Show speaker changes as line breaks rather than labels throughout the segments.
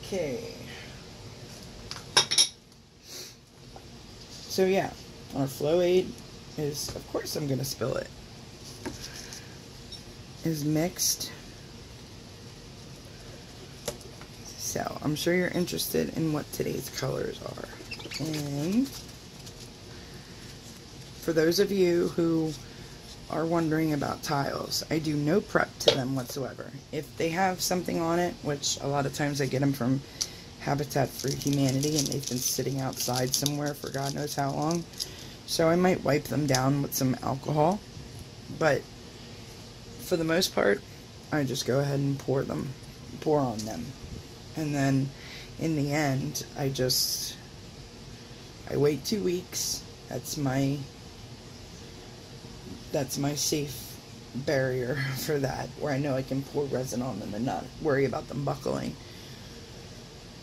Okay. So yeah, our flow aid is, of course I'm going to spill it, is mixed. So I'm sure you're interested in what today's colors are. And for those of you who are wondering about tiles, I do no prep to them whatsoever. If they have something on it, which a lot of times I get them from Habitat for Humanity and they've been sitting outside somewhere for God knows how long, so I might wipe them down with some alcohol, but for the most part I just go ahead and pour on them, and then in the end I wait 2 weeks. That's my safe barrier for that, where I know I can pour resin on them and not worry about them buckling.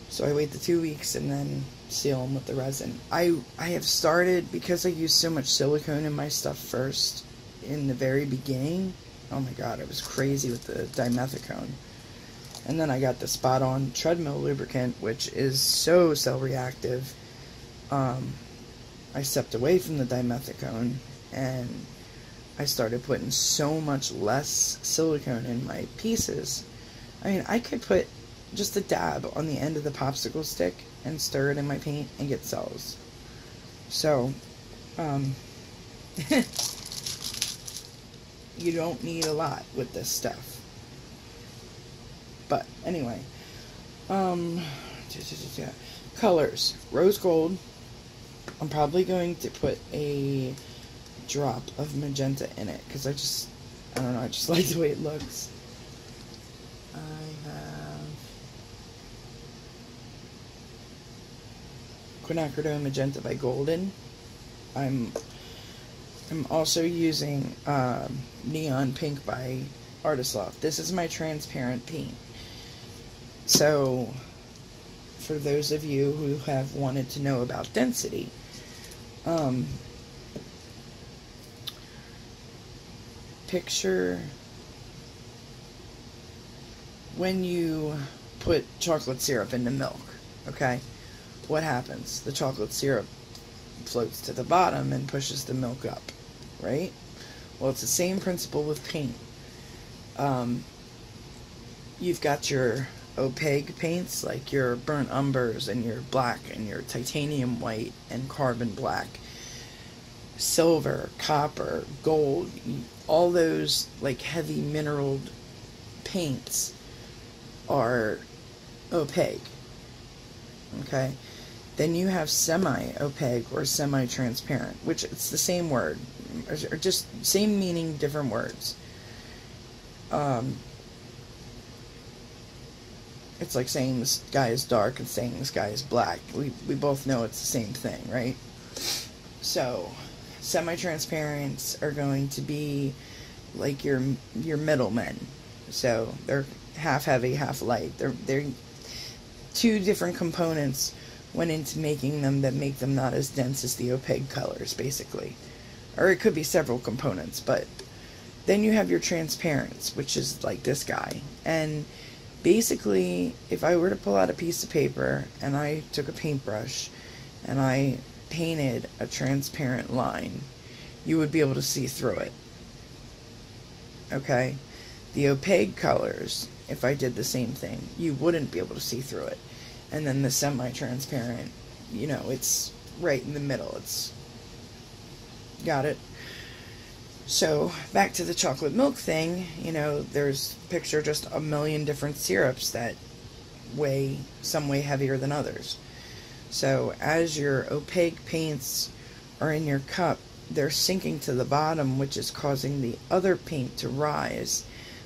So I wait the 2 weeks and then seal them with the resin. I have started, because I use so much silicone in my stuff first in the very beginning. Oh my god, I was crazy with the dimethicone. And then I got the Spot On treadmill lubricant, which is so cell reactive. I stepped away from the dimethicone and I started putting so much less silicone in my pieces. I mean, I could put just a dab on the end of the popsicle stick and stir it in my paint and get cells. So, you don't need a lot with this stuff. But anyway, colors. Rose gold. I'm probably going to put a drop of magenta in it because I don't know, I just like the way it looks. I have Quinacridone Magenta by Golden. I'm also using Neon Pink by Artist Loft. This is my transparent paint. So for those of you who have wanted to know about density, picture when you put chocolate syrup into milk, okay? What happens? The chocolate syrup floats to the bottom and pushes the milk up, right? Well, it's the same principle with paint. You've got your opaque paints, like your burnt umbers and your black and your titanium white and carbon black, silver, copper, gold, all those like heavy mineral paints are opaque, okay? Then you have semi-opaque or semi-transparent, which it's the same word, or just same meaning, different words. It's like saying this guy is dark and saying this guy is black. We both know it's the same thing, right? So semi-transparents are going to be like your middlemen. So they're half heavy, half light. They're two different components went into making them that make them not as dense as the opaque colors, basically. Or it could be several components, but then you have your transparents, which is like this guy. And basically, if I were to pull out a piece of paper and I took a paintbrush and I painted a transparent line, you would be able to see through it. Okay? The opaque colors, if I did the same thing, you wouldn't be able to see through it. And then the semi-transparent, you know, it's right in the middle. It's got it. So, back to the chocolate milk thing, you know, there's picture just a million different syrups that some weigh heavier than others. So, as your opaque paints are in your cup, they're sinking to the bottom, which is causing the other paint to rise.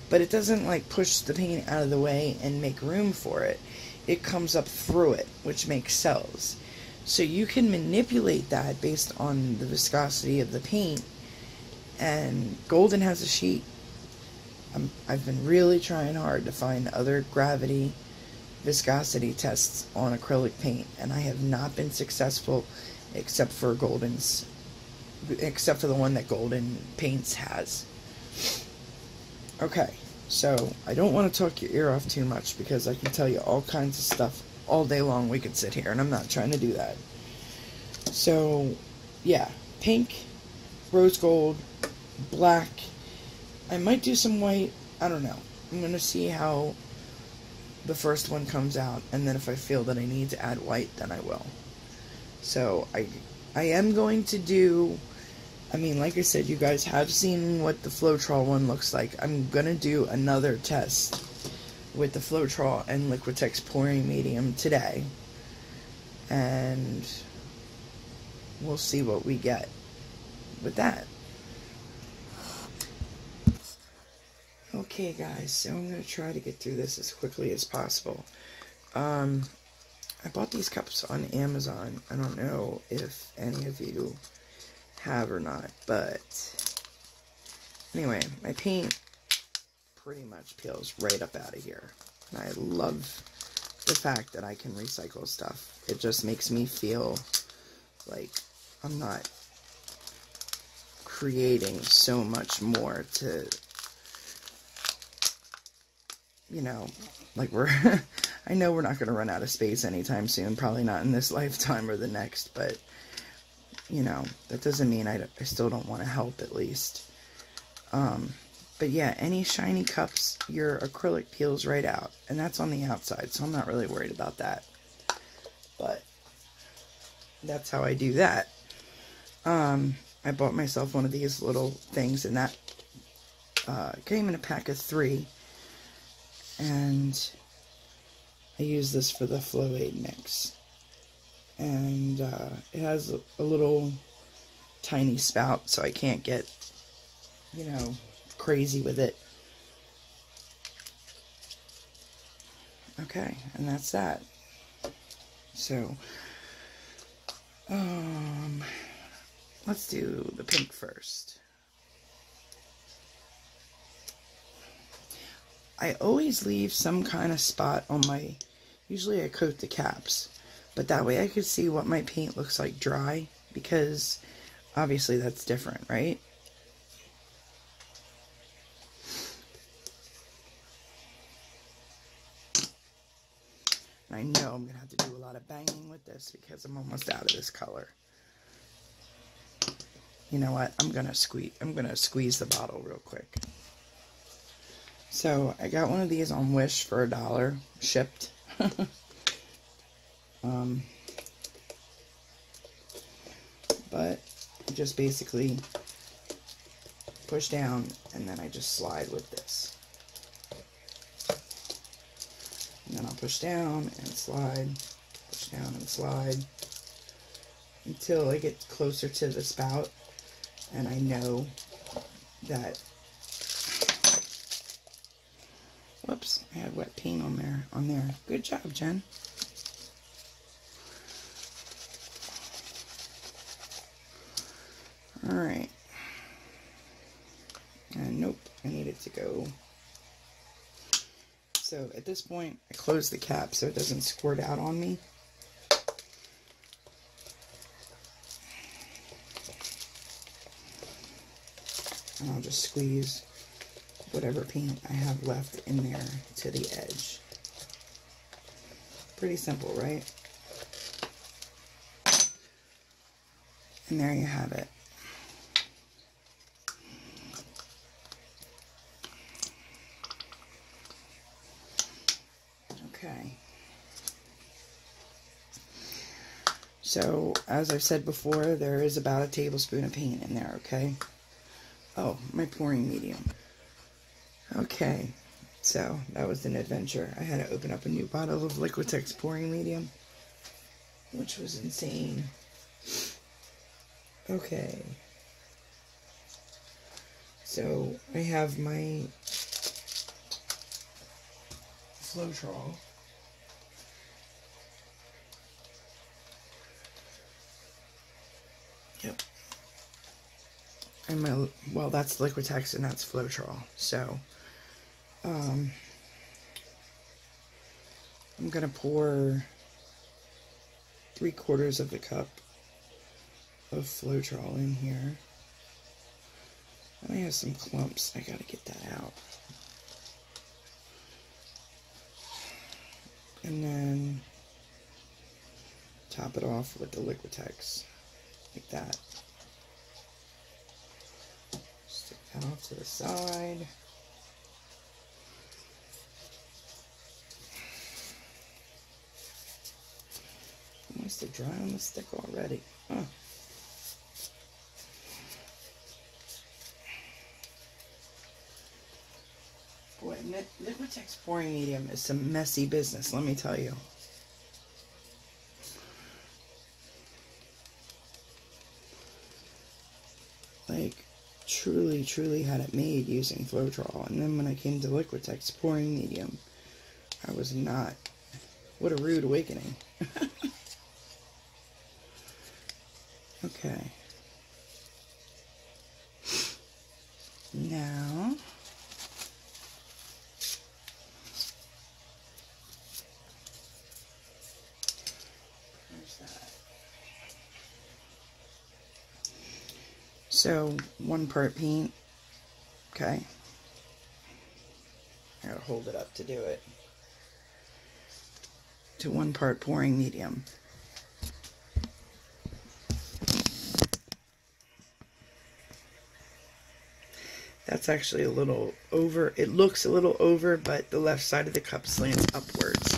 But it doesn't, like, push the paint out of the way and make room for it. It comes up through it, which makes cells. So you can manipulate that based on the viscosity of the paint. And Golden has a sheet. I've been really trying hard to find other gravity viscosity tests on acrylic paint, and I have not been successful except for the one that Golden Paints has. Okay, so I don't want to talk your ear off too much because I can tell you all kinds of stuff all day long we could sit here, and I'm not trying to do that. So, yeah, pink, rose gold, black. I might do some white. I don't know. I'm going to see how the first one comes out, and then if I feel that I need to add white, then I will. So, I am going to do, I mean, like I said, you guys have seen what the Floetrol one looks like. I'm going to do another test with the Floetrol and Liquitex pouring medium today. And we'll see what we get with that. Okay, guys, so I'm going to try to get through this as quickly as possible. I bought these cups on Amazon. I don't know if any of you have or not, but anyway, my paint pretty much peels right up out of here. And I love the fact that I can recycle stuff. It just makes me feel like I'm not creating so much more to, you know, like I know we're not going to run out of space anytime soon, probably not in this lifetime or the next, but, you know, that doesn't mean I still don't want to help, at least. But yeah, any shiny cups, your acrylic peels right out, and that's on the outside, so I'm not really worried about that. But that's how I do that. I bought myself one of these little things, and that came in a pack of 3, and I use this for the Flow Aid mix. And it has a little tiny spout, so I can't get, you know, crazy with it. Okay, and that's that. So, let's do the pink first. I always leave some kind of spot on my, usually I coat the caps, but that way I could see what my paint looks like dry, because obviously that's different, right? I know I'm going to have to do a lot of banging with this because I'm almost out of this color. You know what? I'm going to squeeze the bottle real quick. So, I got one of these on Wish for $1, shipped. But just basically push down, and then I just slide with this. And then I'll push down and slide, push down and slide, until I get closer to the spout, and I know that, whoops, I had wet paint on there. Good job, Jen. Alright. And nope, I need it to go. So at this point, I close the cap so it doesn't squirt out on me. And I'll just squeeze whatever paint I have left in there to the edge. Pretty simple, right? And there you have it. Okay. So, as I've said before, there is about a tablespoon of paint in there, okay? Oh, my pouring medium. Okay, so that was an adventure. I had to open up a new bottle of Liquitex pouring medium, which was insane. Okay. So, I have my Floetrol. Yep. And my, well, that's Liquitex and that's Floetrol. So, I'm gonna pour 3/4 of the cup of Floetrol in here. I have some clumps. I gotta get that out. And then top it off with the Liquitex, like that. Stick that off to the side. Almost dry on the stick already. Huh. Boy, Liquitex pouring medium is some messy business, let me tell you. Like, truly had it made using Floetrol. And then when I came to Liquitex pouring medium, I was not. What a rude awakening. Okay. Now, where's that? So, 1 part paint. Okay. I gotta hold it up to do it. To 1 part pouring medium. That's actually a little over. It looks a little over, but the left side of the cup slants upwards.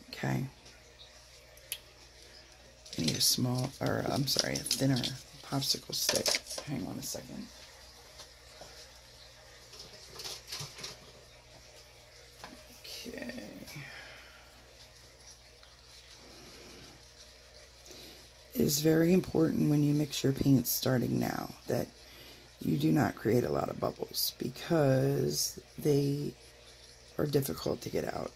Okay. I need a small, or I'm sorry, a thinner popsicle stick. Hang on a second. Okay. It is very important when you mix your paints starting now that you do not create a lot of bubbles because they are difficult to get out.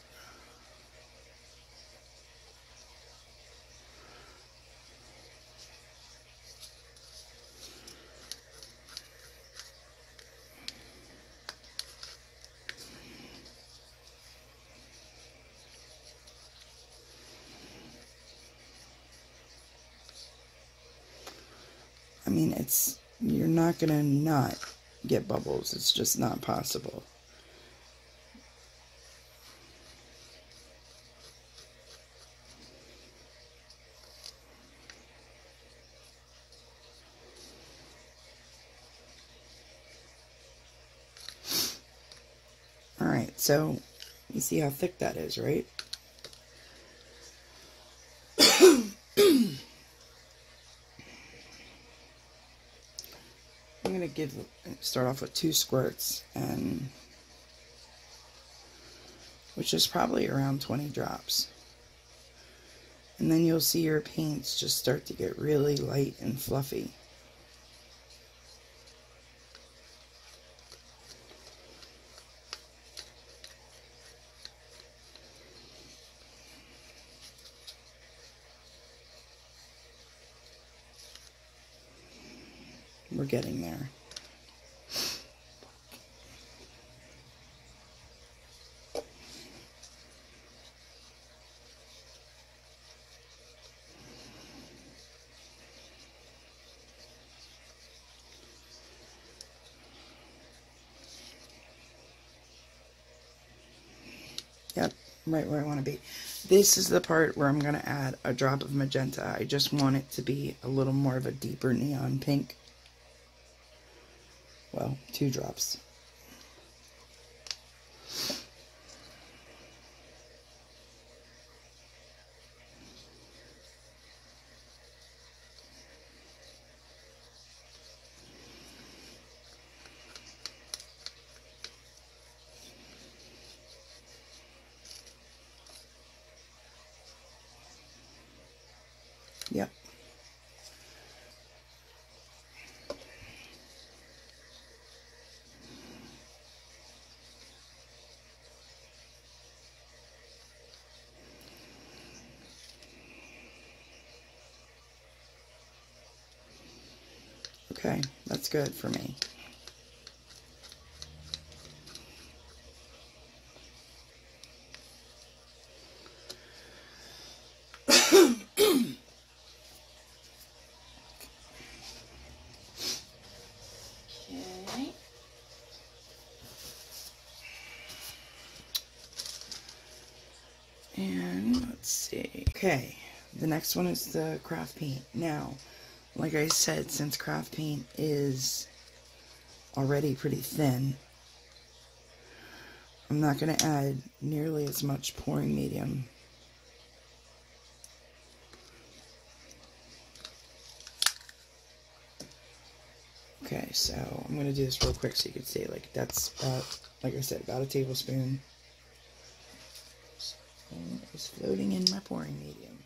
I mean, you're not gonna not get bubbles. It's just not possible. Alright, so you see how thick that is, right? I'm going to start off with 2 squirts, and which is probably around 20 drops. And then you'll see your paints just start to get really light and fluffy. We're getting there. Yep, right where I want to be. This is the part where I'm going to add a drop of magenta. I just want it to be a little more of a deeper neon pink. Well, 2 drops. Yep. Okay, that's good for me. Okay. And Let's see. Okay, the next one is the craft paint. Now, like I said, since craft paint is already pretty thin, I'm not going to add nearly as much pouring medium. Okay, so I'm going to do this real quick so you can see, like, that's about, like I said, about a tablespoon. And it's floating in my pouring medium.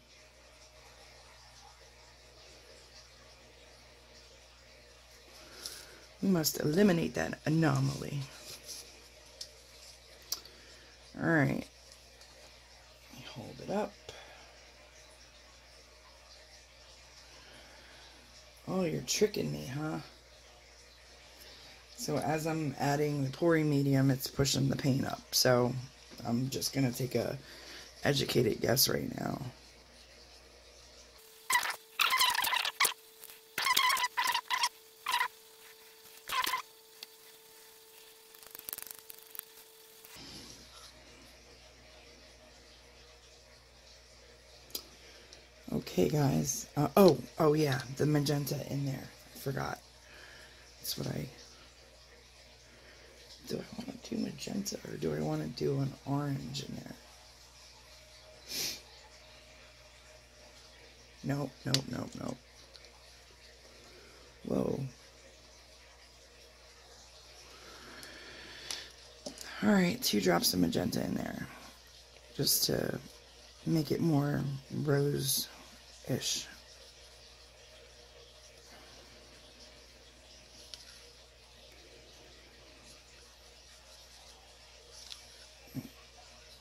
We must eliminate that anomaly. Alright. Hold it up. Oh, you're tricking me, huh? So as I'm adding the pouring medium, it's pushing the paint up. So I'm just going to take a educated guess right now. Okay, guys. Oh yeah, the magenta in there. I forgot. That's what do I want to do magenta or do I want to do an orange in there? Nope. Whoa. Alright, 2 drops of magenta in there. Just to make it more rose-ish.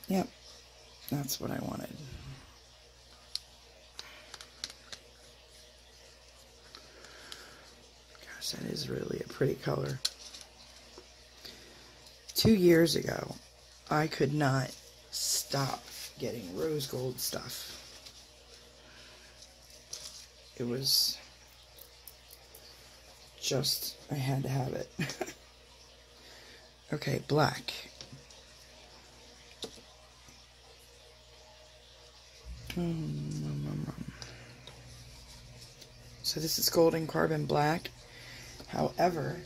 Yep, that's what I wanted. Gosh, that is really a pretty color. 2 years ago, I could not stop getting rose gold stuff. It was just, I had to have it. Okay, black. So this is golden carbon black. However,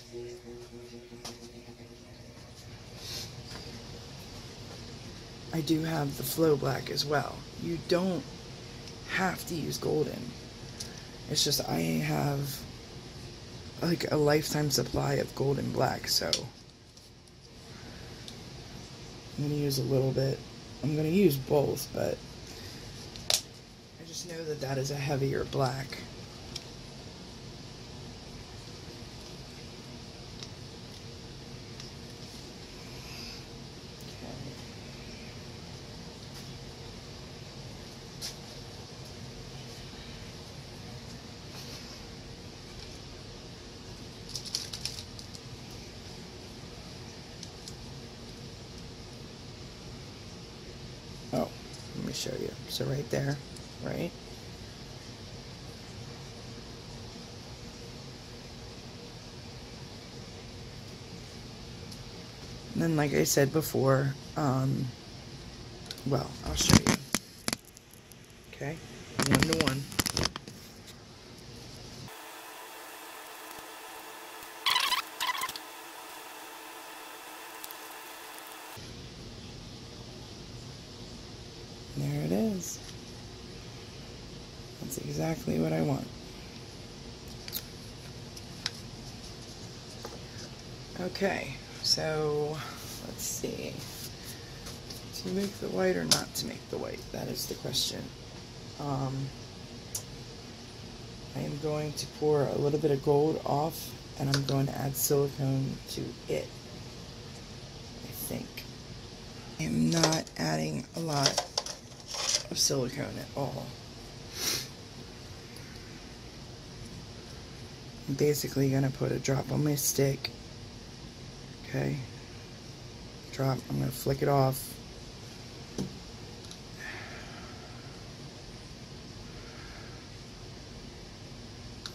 I do have the flow black as well. You don't have to use golden. It's just I have like a lifetime supply of golden black, so I'm going to use a little bit. I'm going to use both, but I just know that that is a heavier black. Oh, let me show you. So right there, right? And then, like I said before, well, I'll show you. Okay, 1 to 1. There it is. That's exactly what I want. Okay, so let's see. To make the white or not to make the white? That is the question. I am going to pour a little bit of gold off, and I'm going to add silicone to it, I think. I am not adding a lot of silicone at all. I'm basically going to put a drop on my stick. Okay. Drop. I'm going to flick it off.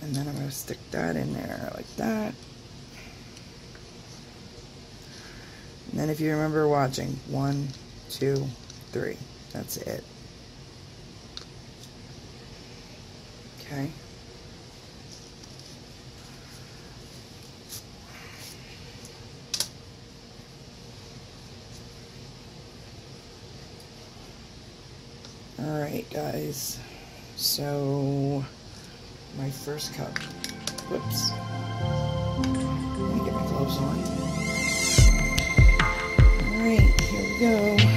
And then I'm going to stick that in there like that. And then if you remember watching, 1, 2, 3. That's it. Okay. Alright, guys. So, my first cup. Whoops. Let me get my gloves on. Alright, here we go.